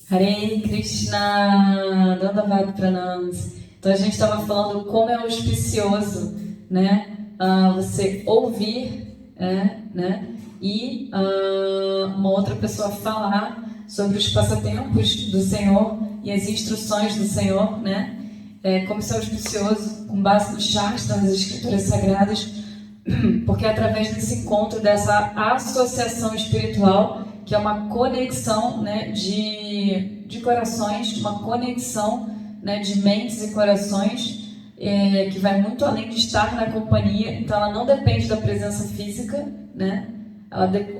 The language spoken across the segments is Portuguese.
Hare Krishna, Dandavad Pranams. Então a gente estava falando como é auspicioso, né? Você ouvir, né? E uma outra pessoa falar sobre os passatempos do Senhor e as instruções do Senhor, né? Como isso é auspicioso com base no Shastra, nas Escrituras Sagradas, porque é através desse encontro, dessa associação espiritual, que é uma conexão, né, de corações, uma conexão, né, de mentes e corações, que vai muito além de estar na companhia. Então ela não depende da presença física, né?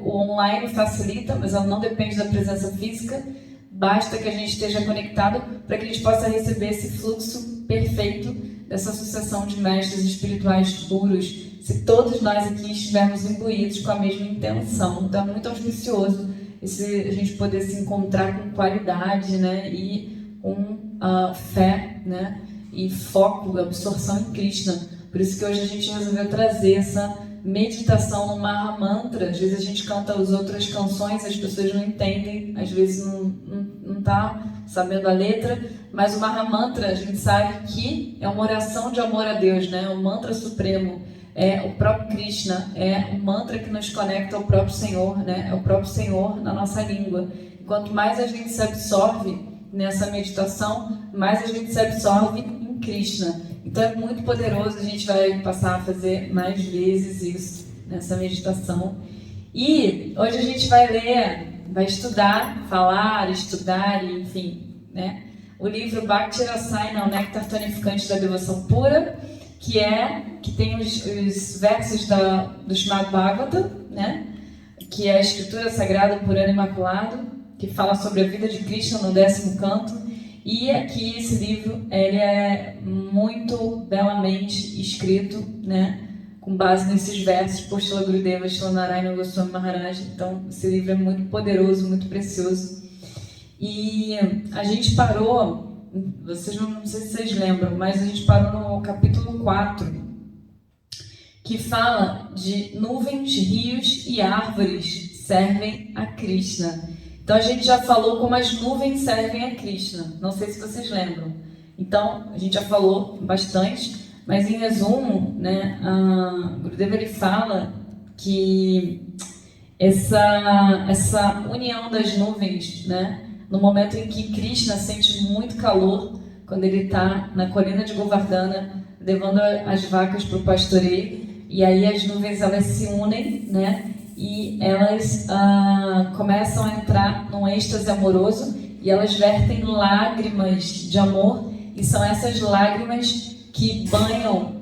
O online facilita, mas ela não depende da presença física. Basta que a gente esteja conectado para que a gente possa receber esse fluxo perfeito dessa associação de mestres espirituais puros, se todos nós aqui estivermos imbuídos com a mesma intenção. Então é muito auspicioso a gente poder se encontrar com qualidade, né, e com fé, né, e foco, absorção em Krishna. Por isso que hoje a gente resolveu trazer essa meditação no Maha Mantra. Às vezes a gente canta as outras canções, as pessoas não entendem, às vezes não tá sabendo a letra, mas o Maha Mantra, a gente sabe que é uma oração de amor a Deus, né? É um mantra supremo, é o próprio Krishna, é um mantra que nos conecta ao próprio Senhor, né? É o próprio Senhor na nossa língua. E quanto mais a gente se absorve nessa meditação, mais a gente se absorve em Krishna. Então é muito poderoso, a gente vai passar a fazer mais vezes isso nessa meditação. E hoje a gente vai ler, vai estudar, falar, estudar, enfim, né? O livro Bhakti Rasayana, o Néctar Tonificante da Devoção Pura, que tem os versos do Srimad Bhagavatam, né? Que é a escritura sagrada Purana Imaculado, que fala sobre a vida de Krishna no 10º canto. E aqui esse livro ele é muito belamente escrito, né, com base nesses versos por Srila Gurudeva, Srila Narayana Goswami Maharaj. Então esse livro é muito poderoso, muito precioso. E a gente parou, não sei se vocês lembram, mas a gente parou no capítulo 4, que fala de nuvens, rios e árvores servem a Krishna. Então a gente já falou como as nuvens servem a Krishna. Não sei se vocês lembram. Então a gente já falou bastante, mas em resumo, né, a Gurudeva ele fala que essa união das nuvens, né, no momento em que Krishna sente muito calor, quando ele está na colina de Govardhana, levando as vacas para o pastoreio, e aí as nuvens elas se unem, né? E elas começam a entrar num êxtase amoroso e elas vertem lágrimas de amor, e são essas lágrimas que banham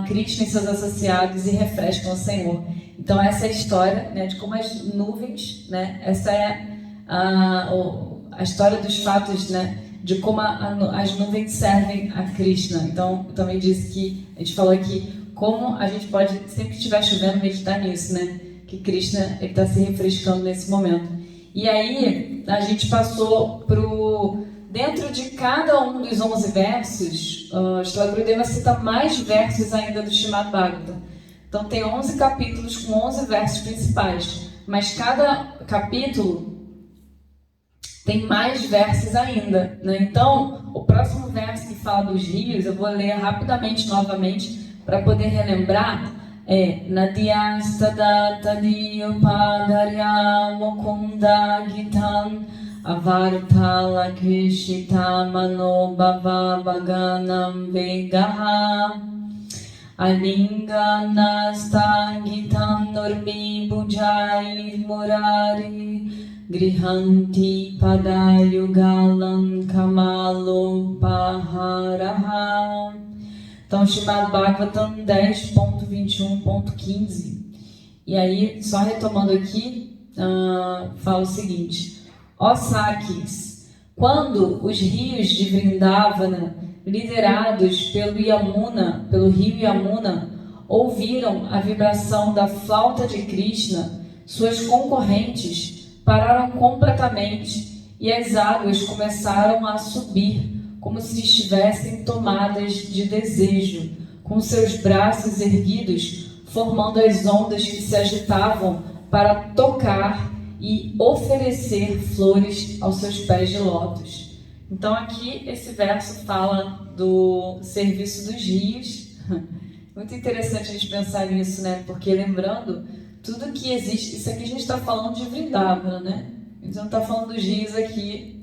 Krishna e seus associados e refrescam o Senhor. Então essa é a história, né, de como as nuvens, né, essa é a história dos fatos, né, de como as nuvens servem a Krishna. Então eu também disse que a gente falou aqui como a gente pode, sempre que estiver chovendo, meditar nisso, né? Que Krishna está se refrescando nesse momento. E aí a gente passou dentro de cada um dos 11 versos, Srila Gurudeva cita mais versos ainda do Srimad Bhagavatam. Então tem 11 capítulos com 11 versos principais, mas cada capítulo tem mais versos ainda, né? Então o próximo verso que fala dos rios, eu vou ler rapidamente novamente para poder relembrar. Nadyastada tadiyopadarya mukunda gitam avartala krishita manobhava bhaganam vegaha alingana gitam nurmi bujai murari grihanti padayugalam kamalo paharaha. Então, Srimad Bhagavatam 10.21.15. E aí, só retomando aqui, fala o seguinte: ó Sakis, quando os rios de Vrindavana, liderados pelo rio Yamuna, ouviram a vibração da flauta de Krishna, suas concorrentes pararam completamente e as águas começaram a subir, como se estivessem tomadas de desejo, com seus braços erguidos, formando as ondas que se agitavam para tocar e oferecer flores aos seus pés de lótus. Então aqui esse verso fala do serviço dos rios. Muito interessante a gente pensar nisso, né? Porque lembrando, tudo que existe, isso aqui a gente está falando de Vrindavana, né? A gente não está falando dos rios aqui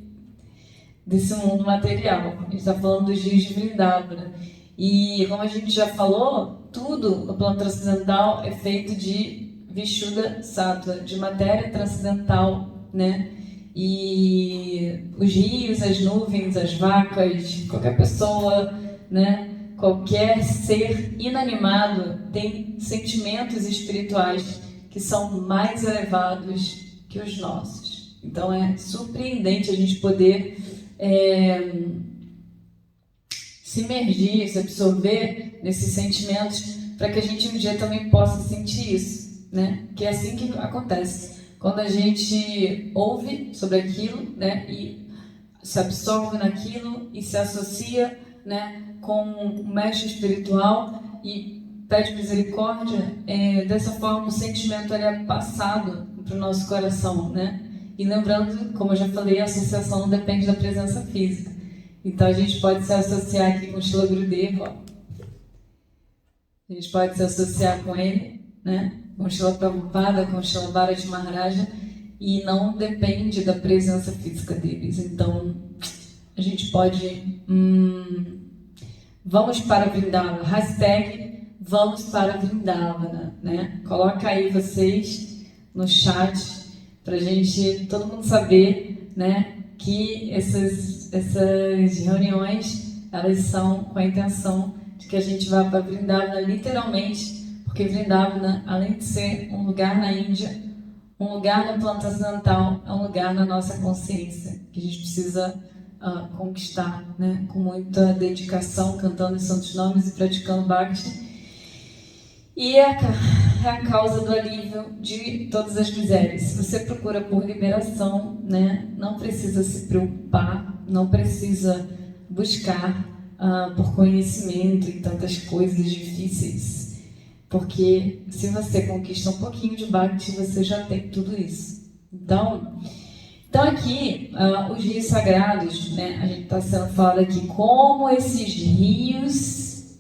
desse mundo material, a gente está falando dos rios de Vrindavana. E como a gente já falou, tudo no plano transcendental é feito de Vishuddha Sattva, de matéria transcendental, né? E os rios, as nuvens, as vacas, qualquer pessoa, né? Qualquer ser inanimado tem sentimentos espirituais que são mais elevados que os nossos. Então é surpreendente a gente poder se imergir, se absorver nesses sentimentos para que a gente um dia também possa sentir isso. Né? Que é assim que acontece. Quando a gente ouve sobre aquilo, né, e se absorve naquilo e se associa, né, com o mestre espiritual e pede misericórdia, dessa forma o sentimento ele é passado para o nosso coração, né? E lembrando, como eu já falei, a associação não depende da presença física. Então a gente pode se associar aqui com o Srila Gurudeva, a gente pode se associar com ele, né? Com o Srila Prabhupada, com o Srila Bharati Maharaja, e não depende da presença física deles. Então, a gente pode... vamos para Vrindavana, hashtag vamos para Vrindavana, né? Coloca aí vocês no chat, pra gente, todo mundo saber, né? Que essas reuniões, elas são com a intenção de que a gente vá para Vrindavana, literalmente, porque Vrindavana, além de ser um lugar na Índia, um lugar no plano transcendental, é um lugar na nossa consciência, que a gente precisa conquistar, né? Com muita dedicação, cantando os santos nomes e praticando Bhakti. E é a causa do alívio de todas as misérias. Se você procura por liberação, né? Não precisa se preocupar, não precisa buscar por conhecimento e tantas coisas difíceis. Porque se você conquista um pouquinho de Bhakti, você já tem tudo isso. Então aqui, os rios sagrados, né? A gente está sendo falado aqui como esses rios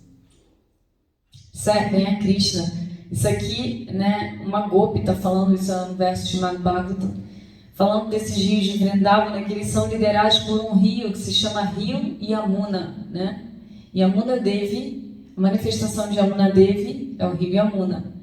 servem a Krishna. Isso aqui, né? Uma Gopi está falando isso no verso de Bhagavatam, falando desses rios de Vrindavana, que eles são liderados por um rio que se chama Rio Yamuna, né? Yamuna Devi. A manifestação de Yamuna Devi é o rio Yamuna,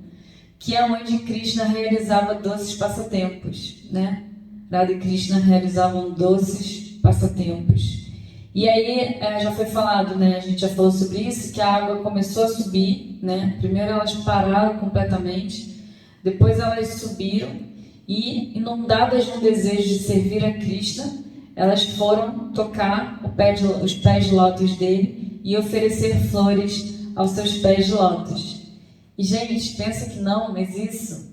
que é onde Krishna realizava doces passatempos, né? Radha e Krishna realizavam doces passatempos. E aí já foi falado, né? A gente já falou sobre isso, que a água começou a subir, né? Primeiro elas pararam completamente, depois elas subiram e, inundadas de um desejo de servir a Krishna, elas foram tocar os pés de lótus dele e oferecer flores aos seus pés de lótus. E, gente, pensa que não, mas isso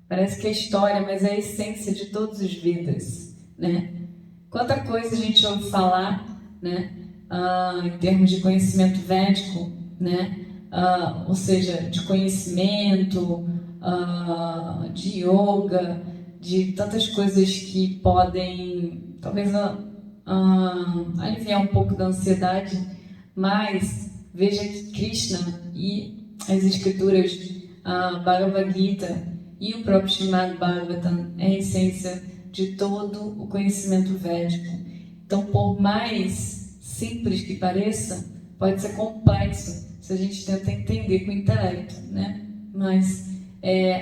parece que é história, mas é a essência de todos os Vedas, né? Quanta coisa a gente ouve falar, né? Em termos de conhecimento védico, né? Ou seja, de conhecimento, de yoga, de tantas coisas que podem, talvez, aliviar um pouco da ansiedade, mas veja que Krishna e as escrituras, a Bhagavad Gita e o próprio Srimad Bhagavatam é a essência de todo o conhecimento védico. Então, por mais simples que pareça, pode ser complexo se a gente tenta entender com o intelecto, né? Mas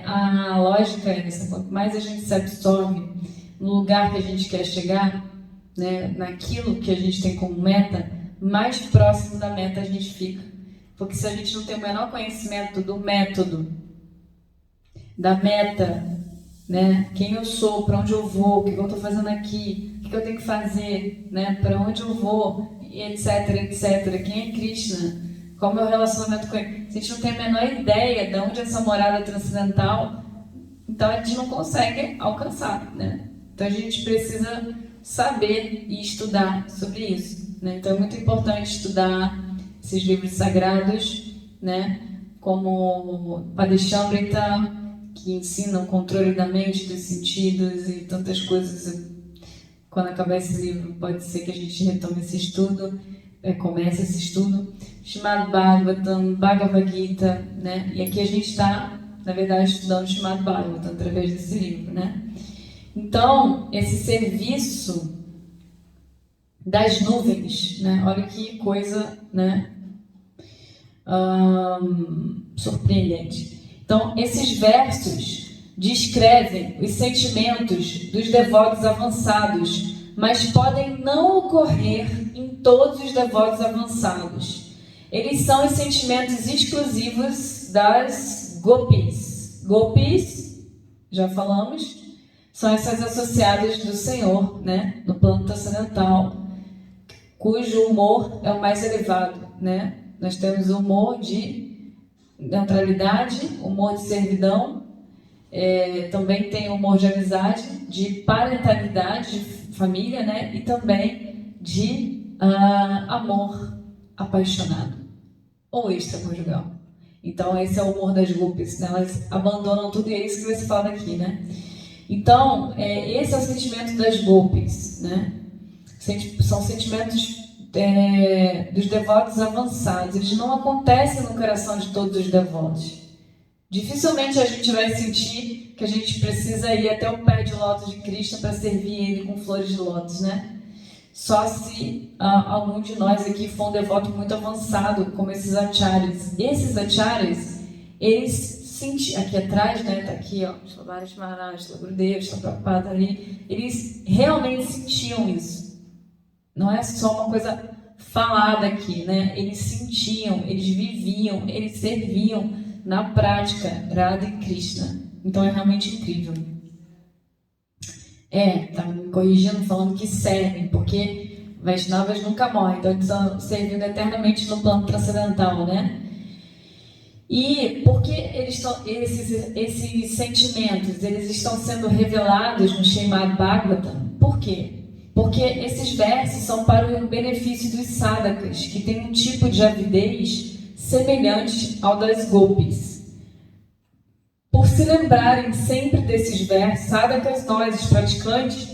a lógica é essa: quanto mais a gente se absorve no lugar que a gente quer chegar, né, naquilo que a gente tem como meta, mais próximo da meta a gente fica. Porque se a gente não tem o menor conhecimento do método, da meta, né? Quem eu sou, para onde eu vou, o que eu estou fazendo aqui, o que eu tenho que fazer, né? Para onde eu vou, etc, etc. Quem é Krishna? Qual é o meu relacionamento com ele? Se a gente não tem a menor ideia de onde é essa morada transcendental, então a gente não consegue alcançar, né? Então a gente precisa saber e estudar sobre isso, né? Então é muito importante estudar esses livros sagrados, né? Como Padeshamrita, que ensinam controle da mente, dos sentidos e tantas coisas. Quando acabar esse livro, pode ser que a gente retome esse estudo, comece esse estudo, chamado Bhagavatam, Bhagavad Gita, né? E aqui a gente está, na verdade, estudando o chamado Bhagavatam através desse livro, né? Então, esse serviço das nuvens, né? Olha que coisa, né? Surpreendente. Então, esses versos descrevem os sentimentos dos devotos avançados, mas podem não ocorrer em todos os devotos avançados. Eles são os sentimentos exclusivos das gopis. Gopis, já falamos, são essas associadas do Senhor, né, no plano transcendental, cujo humor é o mais elevado, né? Nós temos o humor de neutralidade, humor de servidão, também tem o humor de amizade, de parentalidade, de família, né? E também de amor apaixonado ou extraconjugal. Então esse é o humor das gopis, né? Elas abandonam tudo e é isso que você fala aqui, né? Então esse é o sentimento das gopis, né? São sentimentos dos devotos avançados. Eles não acontecem no coração de todos os devotos. Dificilmente a gente vai sentir que a gente precisa ir até o pé de lótus de Krishna para servir ele com flores de lótus, né? Só se algum de nós aqui for um devoto muito avançado, como esses acharyas. Esses acharyas, eles sentiam, aqui atrás, né? Tá aqui, ó, Shalabaras Maharaj, Shalagurudev, Shalaprabhupada ali. Eles realmente sentiam isso. Não é só uma coisa falada aqui, né? Eles sentiam, eles viviam, eles serviam na prática Radha e Krishna. Então é realmente incrível. Tá me corrigindo, falando que servem, porque Vaishnavas nunca morrem, então eles estão servindo eternamente no plano transcendental, né? E por que esses sentimentos, eles estão sendo revelados no Srimad Bhagavatam? Por quê? Porque esses versos são para o benefício dos sadhakas, que têm um tipo de avidez semelhante ao das gopis. Por se lembrarem sempre desses versos, sadhakas, nós, os praticantes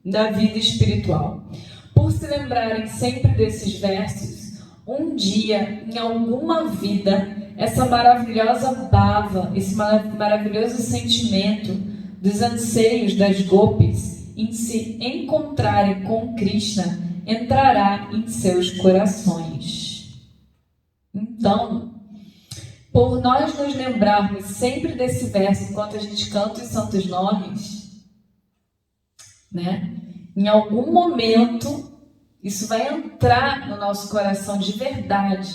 da vida espiritual, por se lembrarem sempre desses versos, um dia, em alguma vida, essa maravilhosa bhava, esse maravilhoso sentimento dos anseios das gopis, em se encontrarem com Krishna, entrará em seus corações. Então, por nós nos lembrarmos sempre desse verso enquanto a gente canta os santos nomes, né? Em algum momento, isso vai entrar no nosso coração de verdade.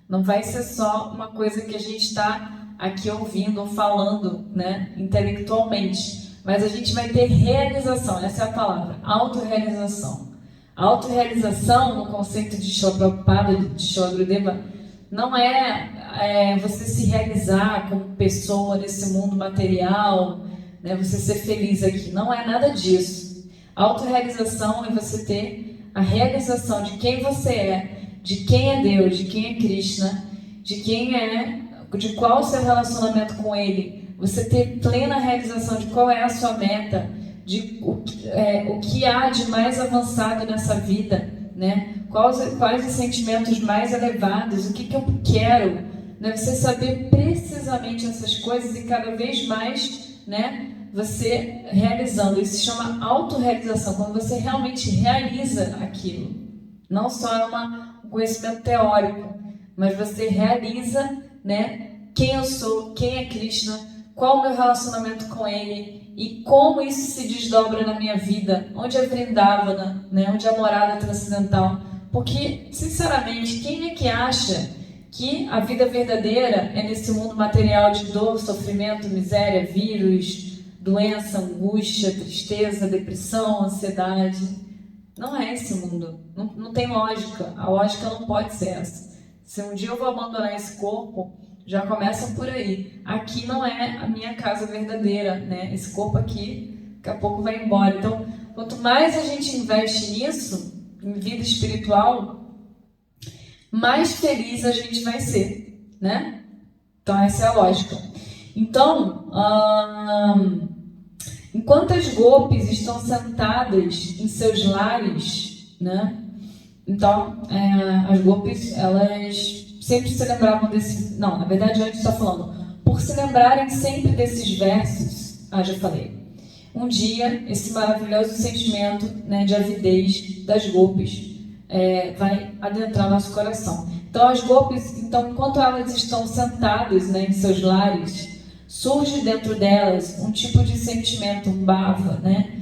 Não vai ser só uma coisa que a gente está aqui ouvindo ou falando, né, intelectualmente. Mas a gente vai ter realização, essa é a palavra, autorrealização. A autorrealização, no conceito de Srila Prabhupada, de Srila Gurudeva, não é você se realizar como pessoa nesse mundo material, né, você ser feliz aqui. Não é nada disso. A autorrealização é você ter a realização de quem você é, de quem é Deus, de quem é Krishna, de qual o seu relacionamento com Ele. Você ter plena realização de qual é a sua meta, de o que há de mais avançado nessa vida, né? Quais os sentimentos mais elevados, o que eu quero, né? Você saber precisamente essas coisas e cada vez mais, né, você realizando. Isso se chama autorrealização, quando você realmente realiza aquilo. Não só é um conhecimento teórico, mas você realiza, né, quem eu sou, quem é Krishna, qual o meu relacionamento com Ele e como isso se desdobra na minha vida, onde é Vrindavana, né, onde é a morada transcendental. Porque, sinceramente, quem é que acha que a vida verdadeira é nesse mundo material de dor, sofrimento, miséria, vírus, doença, angústia, tristeza, depressão, ansiedade? Não é esse mundo. Não tem lógica. A lógica não pode ser essa. Se um dia eu vou abandonar esse corpo, já começa por aí. Aqui não é a minha casa verdadeira, né? Esse corpo aqui, daqui a pouco vai embora. Então, quanto mais a gente investe nisso, em vida espiritual, mais feliz a gente vai ser, né? Então, essa é a lógica. Então, enquanto as gopis estão sentadas em seus lares, né? Então, as gopis, elas sempre se lembravam desse... Não, na verdade, antes está falando, por se lembrarem sempre desses versos, já falei, um dia, esse maravilhoso sentimento, né, de avidez das gopis vai adentrar nosso coração. Então, as gopis, enquanto elas estão sentadas, né, em seus lares, surge dentro delas um tipo de sentimento, um bhava, né?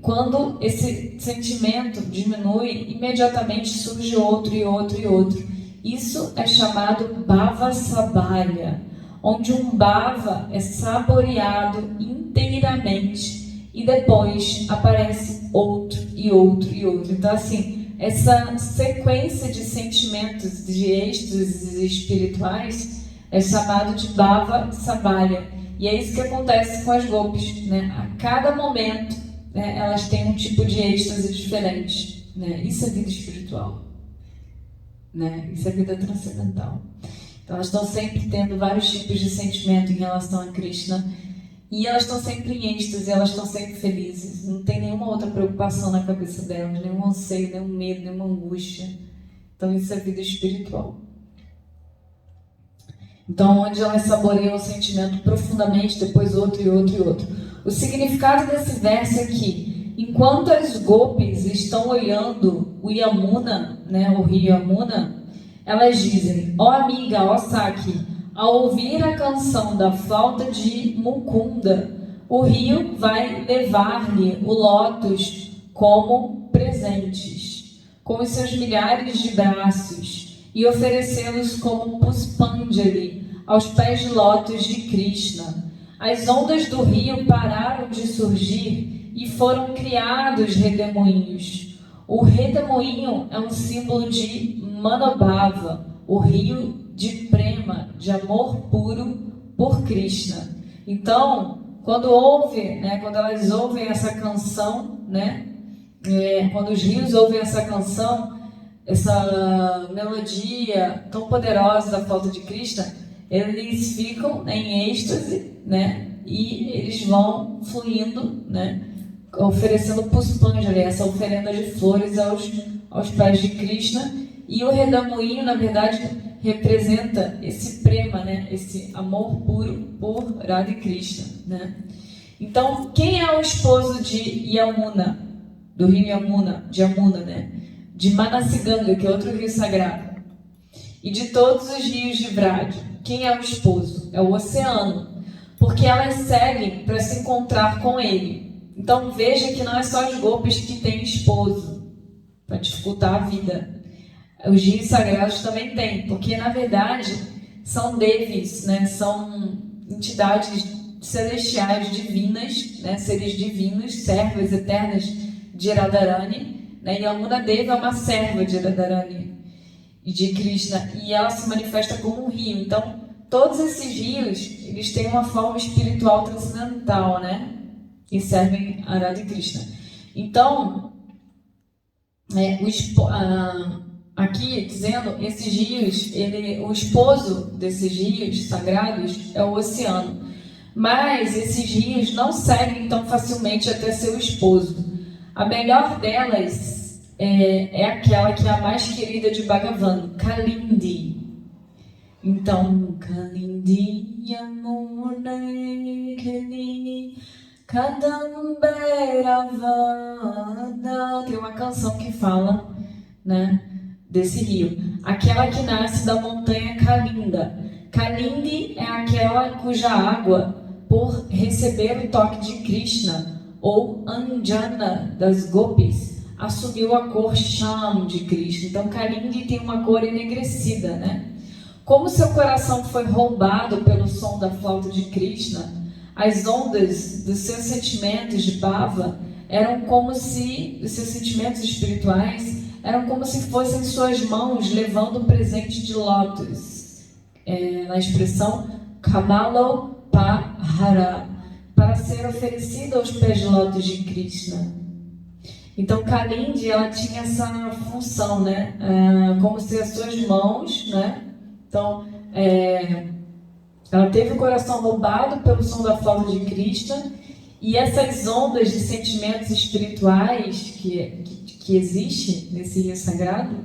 Quando esse sentimento diminui, imediatamente surge outro e outro e outro. Isso é chamado bhava sabalya, onde um bhava é saboreado inteiramente e depois aparece outro e outro e outro. Então, assim, essa sequência de sentimentos, de êxtases espirituais, é chamado de bhava sabalya. E é isso que acontece com as gopis, né? A cada momento, né, elas têm um tipo de êxtase diferente, né? Isso é vida espiritual, né? Isso é vida transcendental. Então elas estão sempre tendo vários tipos de sentimento em relação a Krishna e elas estão sempre em êxtase, elas estão sempre felizes. Não tem nenhuma outra preocupação na cabeça delas, nenhum anseio, nenhum medo, nenhuma angústia. Então isso é vida espiritual. Então, onde elas saboreiam o sentimento profundamente, depois outro e outro e outro. O significado desse verso é que, enquanto as gopis estão olhando o Yamuna, né, o rio Yamuna, elas dizem, ó amiga, ó Saki, ao ouvir a canção da flauta de Mukunda, o rio vai levar-lhe o lótus como presentes, com os seus milhares de braços, e oferecê-los como Puspanjali aos pés de lótus de Krishna. As ondas do rio pararam de surgir e foram criados redemoinhos. O redemoinho é um símbolo de Manobhava, o rio de prema, de amor puro por Krishna. Então, quando elas ouvem essa canção, né, quando os rios ouvem essa canção, essa melodia tão poderosa da flauta de Krishna, eles ficam em êxtase, né? E eles vão fluindo, né? Oferecendo Puspanjali, essa oferenda de flores aos pés de Krishna. E o redemoinho, na verdade, representa esse prema, né? Esse amor puro por Radha e Krishna, né? Então, quem é o esposo de Yamuna, do rio Yamuna, de Yamuna, né? De Manasiganga, que é outro rio sagrado, e de todos os rios de Vraj. Quem é o esposo? É o oceano, porque elas seguem para se encontrar com ele. Então veja que não é só as gopis que têm esposo para dificultar a vida. Os rios sagrados também têm, porque na verdade são devis, né? São entidades celestiais divinas, né? Seres divinos, servas eternas de Radharani. Yamuna Devi é uma serva de Radharani e de Krishna, e ela se manifesta como um rio. Então, todos esses rios, eles têm uma forma espiritual transcendental, né? E servem a Radha e Krishna. Então, aqui dizendo, esses rios, o esposo desses rios sagrados é o oceano. Mas esses rios não seguem tão facilmente até seu esposo. A melhor delas é aquela que é a mais querida de Bhagavan, Kalindi. Então, Kalindi Yamuna Kali Kadamberavada. Tem uma canção que fala, né, desse rio. Aquela que nasce da montanha Kalinda. Kalindi é aquela cuja água, por receber o toque de Krishna, ou Anjana das gopis, assumiu a cor Sham de Krishna. Então Kalindi tem uma cor enegrecida, né? Como seu coração foi roubado pelo som da flauta de Krishna, as ondas dos seus sentimentos de bhava eram como se, os seus sentimentos espirituais, eram como se fossem suas mãos levando um presente de lótus. Na expressão Kamalo Pahara, para ser oferecido aos pés de lótus de Krishna. Então, Kalindi, ela tinha essa função, né? Como se as suas mãos, né? Então, Ela teve o coração roubado pelo som da flauta de Krishna, e essas ondas de sentimentos espirituais que existe nesse rio sagrado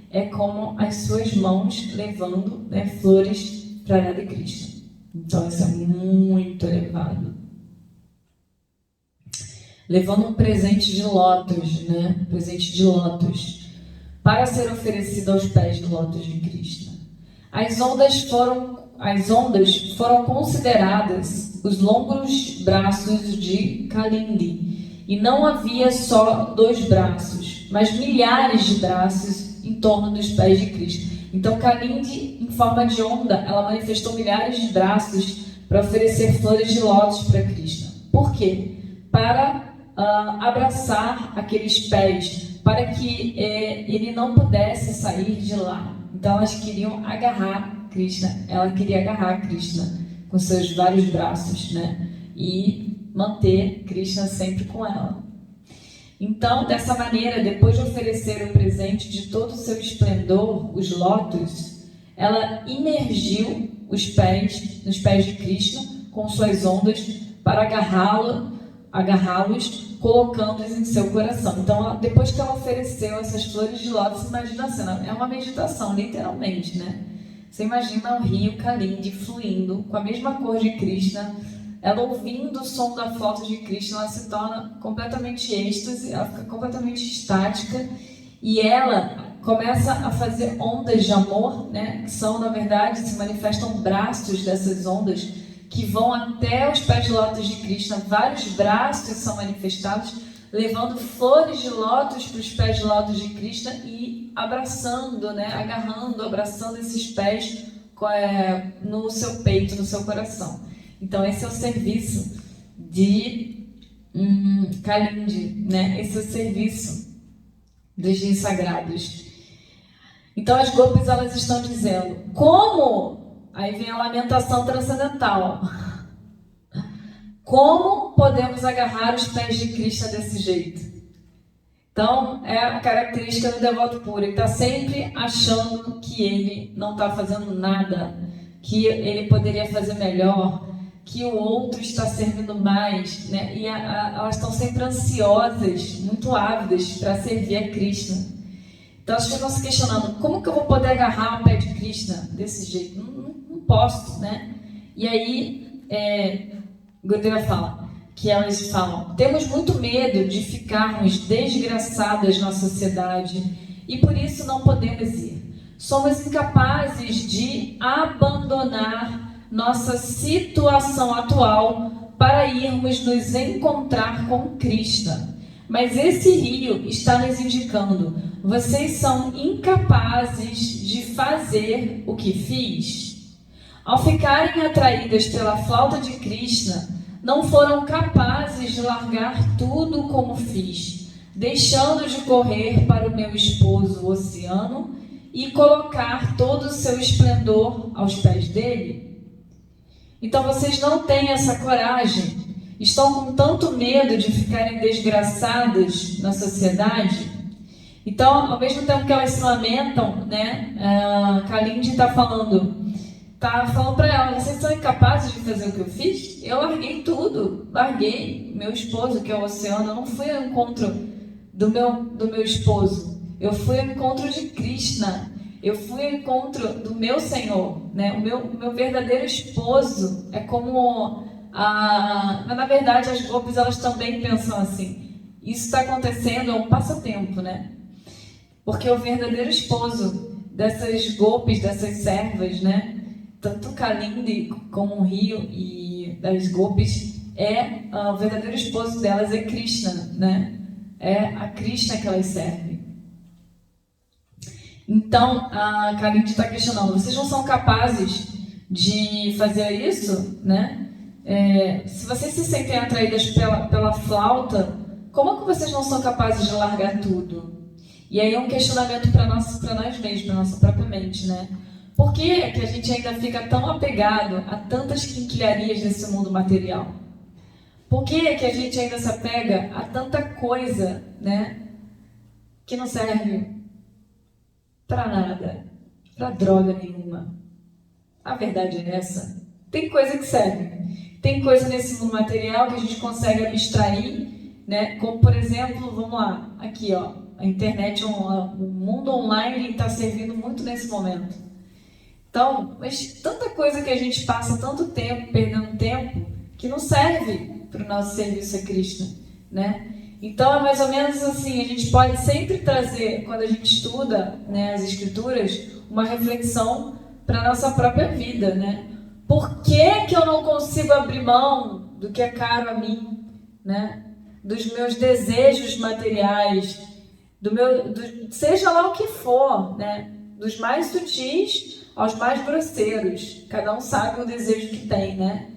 é como as suas mãos levando, né, flores para Radha Krishna. Então isso é muito elevado. Levando um presente de lótus, né? Presente de lótus, para ser oferecido aos pés do lótus de Krishna. As ondas foram consideradas os longos braços de Kalindi, e não havia só 2 braços, mas milhares de braços em torno dos pés de Krishna. Então Kalindi, em forma de onda, ela manifestou milhares de braços para oferecer flores de lótus para Krishna. Por quê? Para abraçar aqueles pés, para que ele não pudesse sair de lá. Então elas queriam agarrar Krishna, ela queria agarrar Krishna com seus vários braços, né? E manter Krishna sempre com ela. Então, dessa maneira, depois de oferecer o presente de todo o seu esplendor, os lótus, ela imergiu os pés nos pés de Krishna com suas ondas para agarrá-los, colocando-os em seu coração. Então, depois que ela ofereceu essas flores de lótus, imagina a cena, é uma meditação, literalmente, né? Você imagina o rio Kalindi fluindo com a mesma cor de Krishna, ela ouvindo o som da flauta de Krishna, ela se torna completamente êxtase, ela fica completamente estática, e ela começa a fazer ondas de amor, né? Que são, na verdade, se manifestam braços dessas ondas, que vão até os pés de lótus de Krishna. Vários braços são manifestados, levando flores de lótus para os pés de lótus de Krishna e abraçando, né, abraçando esses pés no seu peito, no seu coração. Então esse é o serviço de Kalindi, né? Esse é o serviço dos rios sagrados. Então as gopis, elas estão dizendo, como? Aí vem a lamentação transcendental. Como podemos agarrar os pés de Krishna desse jeito? Então, é a característica do devoto puro. Ele está sempre achando que ele não está fazendo nada, que ele poderia fazer melhor, que o outro está servindo mais, né? E elas estão sempre ansiosas, muito ávidas para servir a Krishna. Então, elas ficam se questionando, como que eu vou poder agarrar o pé de Krishna desse jeito? Não posso, né? E aí, Gurudeva fala, que elas falam, temos muito medo de ficarmos desgraçadas na sociedade e por isso não podemos ir. Somos incapazes de abandonar nossa situação atual para irmos nos encontrar com Krishna. Mas esse rio está nos indicando, vocês são incapazes de fazer o que fiz. Ao ficarem atraídas pela flauta de Krishna, não foram capazes de largar tudo como fiz, deixando de correr para o meu esposo, o oceano, e colocar todo o seu esplendor aos pés dele? Então vocês não têm essa coragem, estão com tanto medo de ficarem desgraçadas na sociedade. Então, ao mesmo tempo que elas se lamentam, né, Kalindi está falando para ela, vocês são incapazes de fazer o que eu fiz? Eu larguei tudo, larguei meu esposo, que é o oceano, eu não fui ao encontro do meu esposo, eu fui ao encontro de Krishna, eu fui ao encontro do meu Senhor, né? O meu verdadeiro esposo é como mas na verdade as gopis, elas também pensam assim, isso está acontecendo, é um passatempo, né? Porque o verdadeiro esposo dessas gopis, dessas servas, né? Tanto Kalindi como o rio e das gopis, o verdadeiro esposo delas é Krishna, né? É a Krishna que elas servem. Então, a Kalindi está questionando, vocês não são capazes de fazer isso, né? Se vocês se sentem atraídas pela flauta, como que vocês não são capazes de largar tudo? E aí é um questionamento para nós mesmos, para nossa própria mente, né? Por que a gente ainda fica tão apegado a tantas quinquilharias desse mundo material? Por que a gente ainda se apega a tanta coisa, né, que não serve para nada, para droga nenhuma? A verdade é essa. Tem coisa que serve. Tem coisa nesse mundo material que a gente consegue abstrair, né? Como, por exemplo, vamos lá, aqui, ó, a internet, o mundo online está servindo muito nesse momento. Então, mas tanta coisa que a gente passa tanto tempo, perdendo tempo, que não serve para o nosso serviço a Krishna, né? Então, é mais ou menos assim, a gente pode sempre trazer, quando a gente estuda, né, as escrituras, uma reflexão para a nossa própria vida, né? Por que eu não consigo abrir mão do que é caro a mim, né? Dos meus desejos materiais, seja lá o que for, né? Dos mais sutis aos mais grosseiros. Cada um sabe o desejo que tem, né?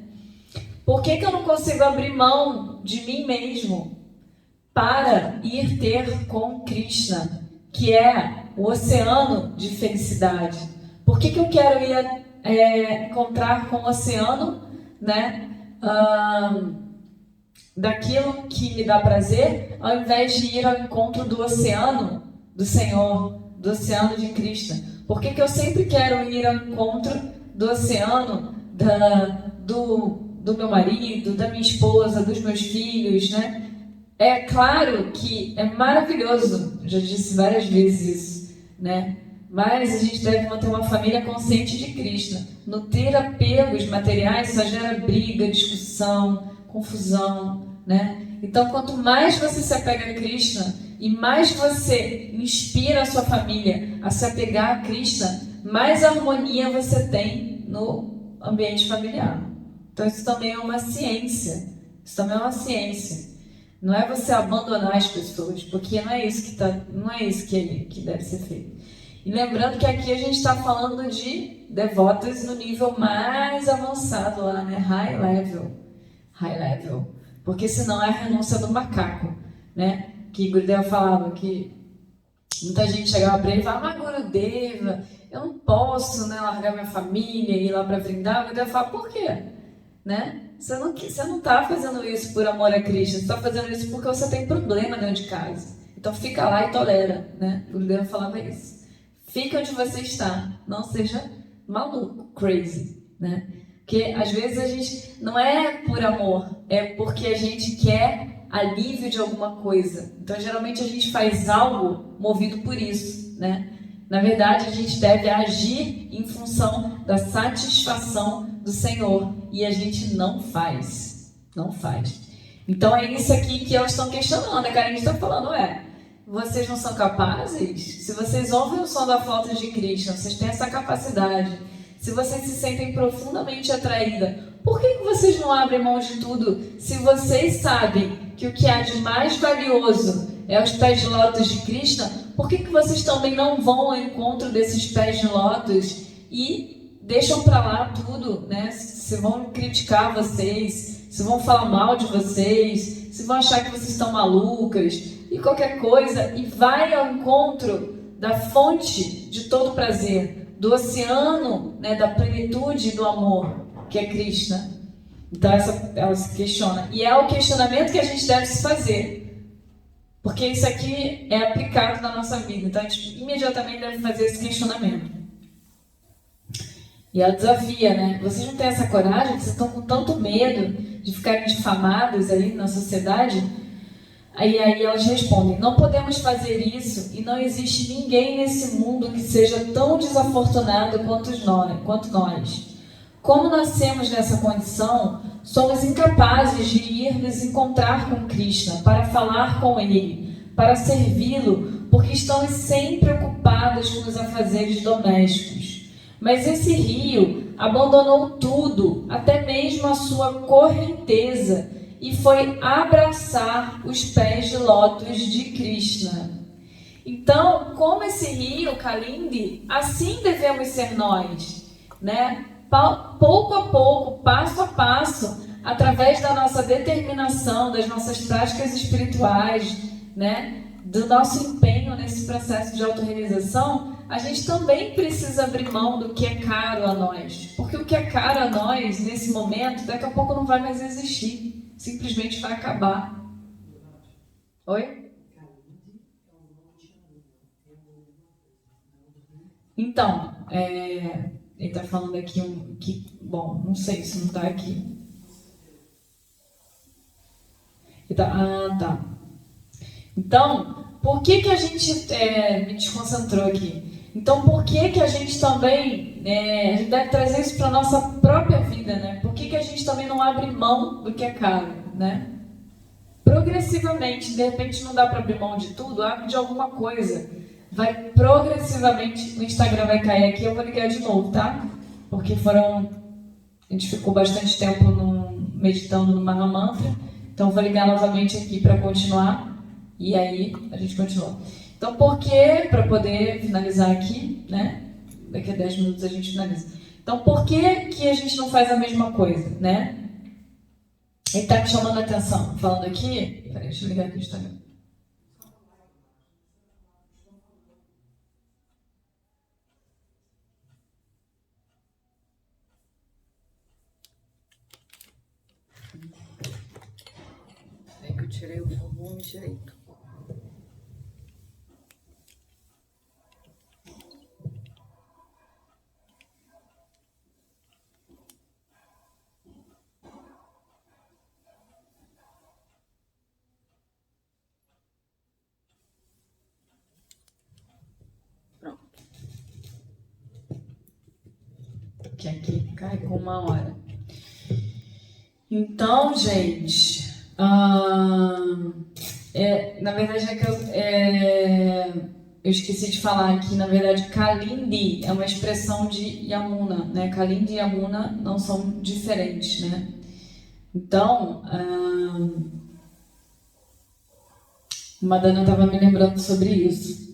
Por que eu não consigo abrir mão de mim mesmo para ir ter com Krishna, que é o oceano de felicidade? Por que eu quero ir encontrar com o oceano, né? Daquilo que me dá prazer, ao invés de ir ao encontro do oceano do Senhor, do oceano de Krishna? Por que eu sempre quero ir ao encontro do oceano do meu marido, da minha esposa, dos meus filhos, né? É claro que é maravilhoso, já disse várias vezes isso, né? Mas a gente deve manter uma família consciente de Krishna. Nutrir apegos materiais só gera briga, discussão, confusão, né? Então, quanto mais você se apega a Krishna e mais você inspira a sua família a se apegar a Krishna, mais harmonia você tem no ambiente familiar. Então, isso também é uma ciência. Isso também é uma ciência. Não é você abandonar as pessoas, porque não é isso que deve ser feito. E lembrando que aqui a gente está falando de devotas no nível mais avançado lá, né? High level. Porque senão é a renúncia do macaco, né? Que Gurudeva falava que muita gente chegava para ele e falava: mas Gurudeva, eu não posso, né, largar minha família e ir lá para Vrindavan. Gurudeva fala: por quê? Né? Você não está fazendo isso por amor a Krishna, você está fazendo isso porque você tem problema dentro de casa. Então fica lá e tolera, né? O Gurudeva falava isso. Fique onde você está, não seja maluco, crazy, né? Porque às vezes a gente não é por amor, é porque a gente quer alívio de alguma coisa. Então geralmente a gente faz algo movido por isso, né? Na verdade a gente deve agir em função da satisfação do Senhor e a gente não faz. Então é isso aqui que elas estão questionando, a Karine está falando, vocês não são capazes? Se vocês ouvem o som da flauta de Krishna, vocês têm essa capacidade, se vocês se sentem profundamente atraídas, por que vocês não abrem mão de tudo? Se vocês sabem que o que há de mais valioso é os pés de lótus de Krishna, por que vocês também não vão ao encontro desses pés de lótus e deixam para lá tudo, né? Se vão criticar vocês, se vão falar mal de vocês, se vão achar que vocês estão malucas e qualquer coisa, e vai ao encontro da fonte de todo prazer, do oceano, né, da plenitude do amor, que é Krishna. Então ela se questiona. E é o questionamento que a gente deve se fazer. Porque isso aqui é aplicado na nossa vida. Então a gente imediatamente deve fazer esse questionamento. E ela desafia, né? Vocês não têm essa coragem? Vocês estão com tanto medo de ficarem difamados aí na sociedade? Aí elas respondem: não podemos fazer isso e não existe ninguém nesse mundo que seja tão desafortunado quanto nós. Como nascemos nessa condição, somos incapazes de ir nos encontrar com Krishna, para falar com Ele, para servi-lo, porque estamos sempre ocupados com os afazeres domésticos. Mas esse rio abandonou tudo, até mesmo a sua correnteza, e foi abraçar os pés de lótus de Krishna. Então, como esse rio, Kalindi, assim devemos ser nós, né? Pouco a pouco, passo a passo, através da nossa determinação, das nossas práticas espirituais, né? Do nosso empenho nesse processo de autorrealização, a gente também precisa abrir mão do que é caro a nós. Porque o que é caro a nós, nesse momento, daqui a pouco não vai mais existir. Simplesmente vai acabar. Oi? Então, Ele está falando aqui bom, não sei se não está aqui. Tá. Então, por que a gente me desconcentrou aqui? Então, por que a gente também a gente deve trazer isso para a nossa própria vida, né? Por que a gente também não abre mão do que é caro, né? Progressivamente, de repente não dá para abrir mão de tudo, abre de alguma coisa. Vai progressivamente, o Instagram vai cair aqui, eu vou ligar de novo, tá? Porque a gente ficou bastante tempo meditando no Mahamantra, então eu vou ligar novamente aqui para continuar, e aí a gente continua. Então, por que, para poder finalizar aqui, né? Daqui a 10 minutos a gente finaliza. Então, por que a gente não faz a mesma coisa, né? Ele está me chamando a atenção, falando aqui. Peraí, deixa eu ligar aqui o Instagram. Peraí que eu tirei o volume direito. Que aqui cai com 1 hora. Então, gente, na verdade eu esqueci de falar aqui, na verdade, Kalindi é uma expressão de Yamuna, né? Kalindi e Yamuna não são diferentes, né? Então, Madana estava me lembrando sobre isso.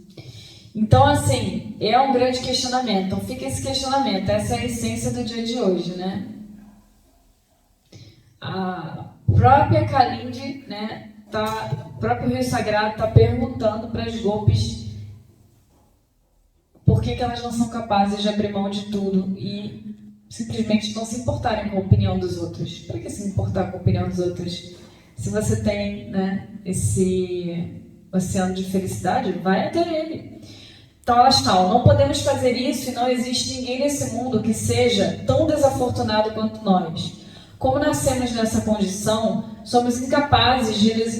Então, assim, é um grande questionamento. Então, fica esse questionamento. Essa é a essência do dia de hoje, né? A própria Kalindi, né? O próprio Rio Sagrado está perguntando para as golpes por que elas não são capazes de abrir mão de tudo e simplesmente não se importarem com a opinião dos outros. Para que se importar com a opinião dos outros? Se você tem, né, esse oceano de felicidade, vai até ele. Então elas falam, não podemos fazer isso e não existe ninguém nesse mundo que seja tão desafortunado quanto nós. Como nascemos nessa condição, somos incapazes de nos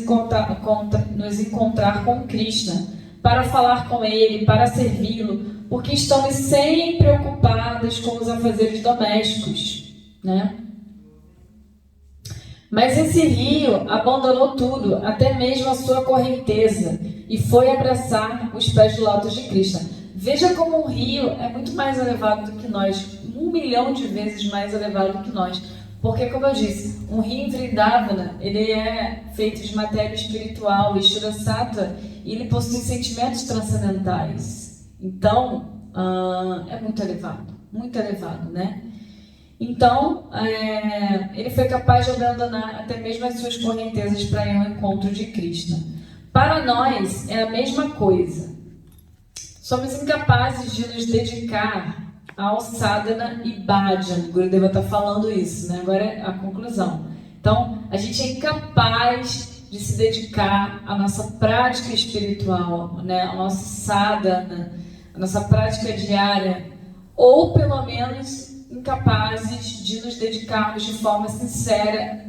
encontrar com Krishna, para falar com Ele, para servi-lo, porque estamos sempre ocupadas com os afazeres domésticos, né? Mas esse rio abandonou tudo, até mesmo a sua correnteza, e foi abraçar os pés de lótus de Krishna. Veja como um rio é muito mais elevado do que nós, 1 milhão de vezes mais elevado do que nós. Porque, como eu disse, um rio em Vrindavana, ele é feito de matéria espiritual, e Shura Sattva, e ele possui sentimentos transcendentais. Então, é muito elevado, né? Então, ele foi capaz de abandonar até mesmo as suas correntezas para ir ao encontro de Krishna. Para nós, é a mesma coisa. Somos incapazes de nos dedicar ao sadhana e bhajan. O Gurudeva está falando isso, né? Agora é a conclusão. Então, a gente é incapaz de se dedicar à nossa prática espiritual, né? Ao nosso sadhana, à nossa prática diária, ou pelo menos incapazes de nos dedicarmos de forma sincera,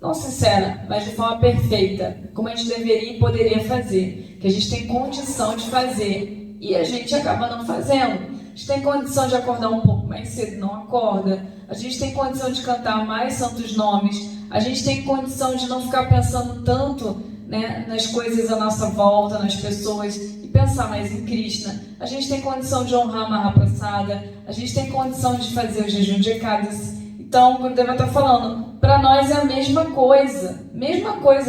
não sincera, mas de forma perfeita, como a gente deveria e poderia fazer, que a gente tem condição de fazer, e a gente acaba não fazendo. A gente tem condição de acordar um pouco mais cedo, não acorda. A gente tem condição de cantar mais santos nomes. A gente tem condição de não ficar pensando tanto, né, nas coisas à nossa volta, nas pessoas, e pensar mais em Krishna. A gente tem condição de honrar Mahaprasada. A gente tem condição de fazer o jejum de Ekadasi. Então, o Gurudeva está falando, para nós é a mesma coisa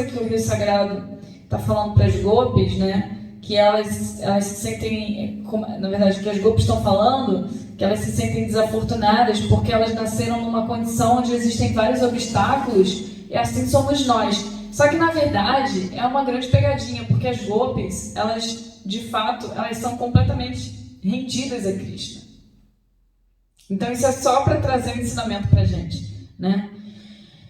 que o Rio Sagrado está falando para as gopis, né? Que elas se sentem, na verdade, que as gopis estão falando, que elas se sentem desafortunadas porque elas nasceram numa condição onde existem vários obstáculos, e assim somos nós. Só que, na verdade, é uma grande pegadinha, porque as gopis, elas, de fato, elas são completamente rendidas a Krishna. Então, isso é só para trazer um ensinamento para a gente, né?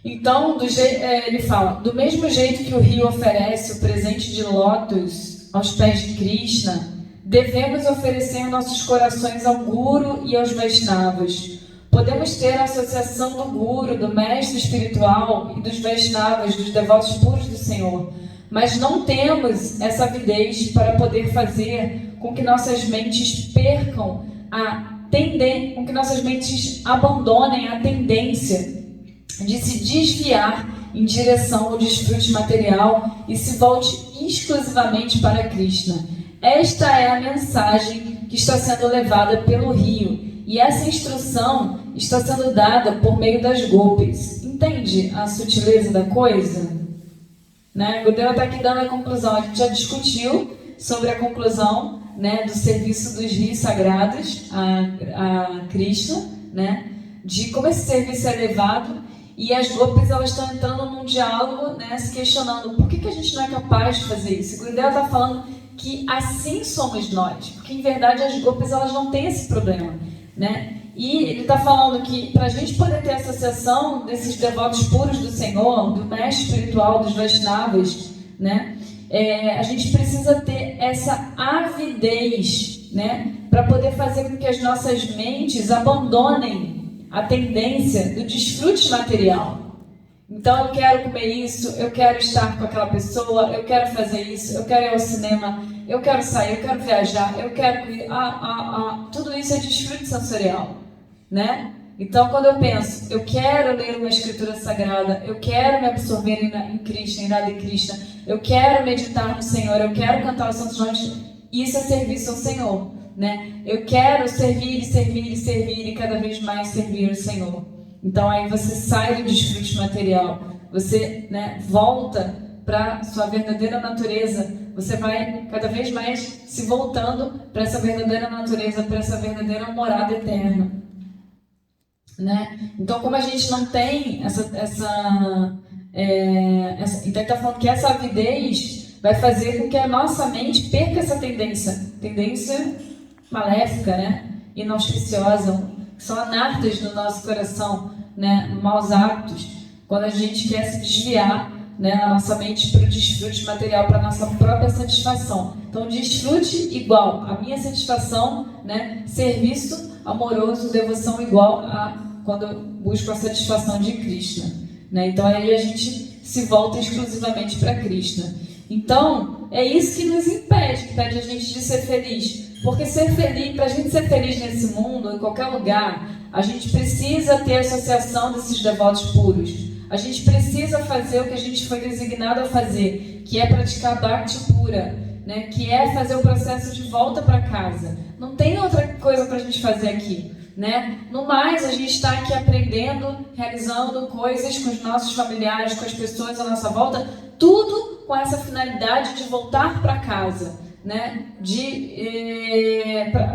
Então, ele fala, do mesmo jeito que o rio oferece o presente de lótus aos pés de Krishna, Devemos oferecer nossos corações ao Guru e aos Vaishnavas. Podemos ter a associação do Guru, do mestre espiritual e dos Vaishnavas, dos devotos puros do Senhor, mas não temos essa avidez para poder fazer com que nossas mentes percam com que nossas mentes abandonem a tendência de se desviar em direção ao desfrute material e se volte exclusivamente para Krishna. Esta é a mensagem que está sendo levada pelo rio, e essa instrução está sendo dada por meio das gopis. Entende a sutileza da coisa? Né? Gurudeva está aqui dando a conclusão. A gente já discutiu sobre a conclusão, né, do serviço dos rios sagrados a Krishna, né, de como esse serviço é elevado, e as gopis elas estão entrando num diálogo, né, se questionando por que a gente não é capaz de fazer isso. O Gurudeva está falando que assim somos nós, porque em verdade as gopis elas não têm esse problema, né? E ele está falando que para a gente poder ter associação desses devotos puros do Senhor, do mestre espiritual, dos Vaishnavas, né? A gente precisa ter essa avidez, né, para poder fazer com que as nossas mentes abandonem a tendência do desfrute material. Então eu quero comer isso, eu quero estar com aquela pessoa, eu quero fazer isso, eu quero ir ao cinema, eu quero sair, eu quero viajar, eu quero ir... Tudo isso é desfrute sensorial, né? Então, quando eu penso, eu quero ler uma escritura sagrada, eu quero me absorver em Krishna, em Radha Krishna, eu quero meditar no Senhor, eu quero cantar os santos nomes, isso é serviço ao Senhor, né? Eu quero servir e servir e servir e cada vez mais servir o Senhor. Então, aí você sai do desfrute material, você, né, volta para sua verdadeira natureza, você vai cada vez mais se voltando para essa verdadeira natureza, para essa verdadeira morada eterna. Né? Então, como a gente não tem então ele está falando que essa avidez vai fazer com que a nossa mente perca essa tendência maléfica, né? Inauspiciosa, que são anartas no nosso coração, né? Maus hábitos, quando a gente quer se desviar, né, a nossa mente para o desfrute material, para a nossa própria satisfação. Então, desfrute igual a minha satisfação, né? Serviço amoroso, devoção igual a quando eu busco a satisfação de Krishna, né? Então aí a gente se volta exclusivamente para Krishna. Então é isso que nos impede a gente de ser feliz, porque para a gente ser feliz nesse mundo, em qualquer lugar, a gente precisa ter a associação desses devotos puros. A gente precisa fazer o que a gente foi designado a fazer, que é praticar Bhakti pura, né? Que é fazer o processo de volta para casa. Não tem outra coisa para a gente fazer aqui, né? No mais, a gente está aqui aprendendo, realizando coisas com os nossos familiares, com as pessoas à nossa volta, tudo com essa finalidade de voltar para casa, né?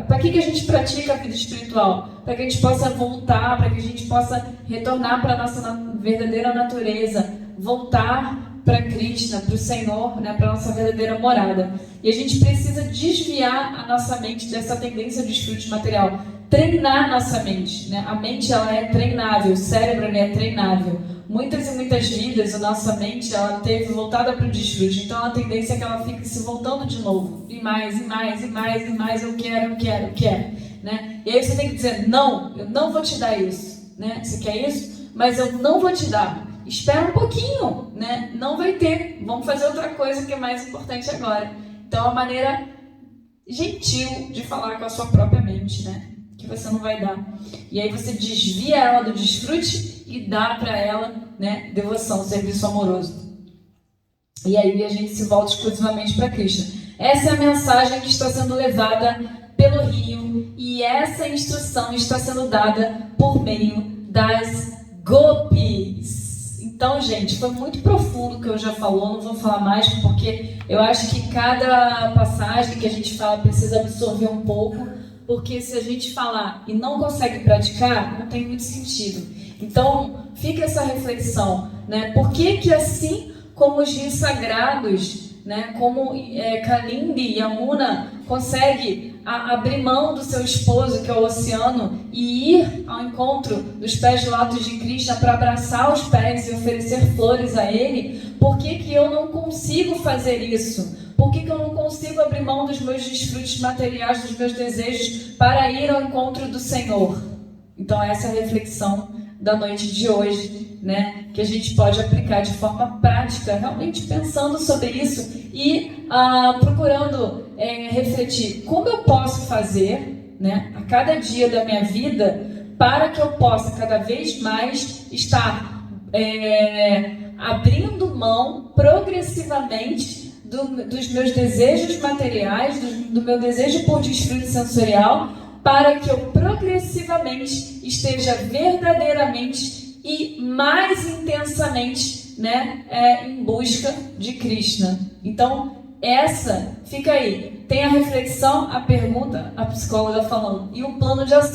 Para que a gente pratica a vida espiritual? Para que a gente possa voltar, para que a gente possa retornar para a nossa verdadeira natureza, voltar para Krishna, para o Senhor, né, para a nossa verdadeira morada. E a gente precisa desviar a nossa mente dessa tendência de desfrute material, treinar a nossa mente, né? A mente ela é treinável, o cérebro ele é treinável. Muitas e muitas vidas, a nossa mente ela teve voltada para o desfrute, então a tendência é que ela fique se voltando de novo, e mais, e mais, e mais, e mais, eu quero, né? E aí você tem que dizer, não, eu não vou te dar isso, né? Você quer isso? Mas eu não vou te dar. Espera um pouquinho, né? Não vai ter. Vamos fazer outra coisa que é mais importante agora. Então, é uma maneira gentil de falar com a sua própria mente, né? Que você não vai dar. E aí você desvia ela do desfrute e dá para ela, né, devoção, serviço amoroso. E aí a gente se volta exclusivamente para Krishna. Essa é a mensagem que está sendo levada pelo rio e essa instrução está sendo dada por meio das gopis. Então, gente, foi muito profundo o que eu já falou, não vou falar mais, porque eu acho que cada passagem que a gente fala precisa absorver um pouco, porque se a gente falar e não consegue praticar, não tem muito sentido. Então, fica essa reflexão, né? Por que assim como os rios sagrados, né, como Kalindi e Yamuna consegue abrir mão do seu esposo, que é o oceano, e ir ao encontro dos pés de lótus de Krishna para abraçar os pés e oferecer flores a ele, por que eu não consigo fazer isso? Por que eu não consigo abrir mão dos meus desfrutes materiais, dos meus desejos, para ir ao encontro do Senhor? Então essa é a reflexão da noite de hoje, né? Que a gente pode aplicar de forma prática, realmente pensando sobre isso e procurando refletir como eu posso fazer, né, a cada dia da minha vida, para que eu possa cada vez mais estar abrindo mão progressivamente dos meus desejos materiais, do meu desejo por desfrute sensorial, para que eu progressivamente esteja verdadeiramente e mais intensamente, né, em busca de Krishna. Então, essa fica aí. Tem a reflexão, a pergunta, a psicóloga falando, e o plano de ação.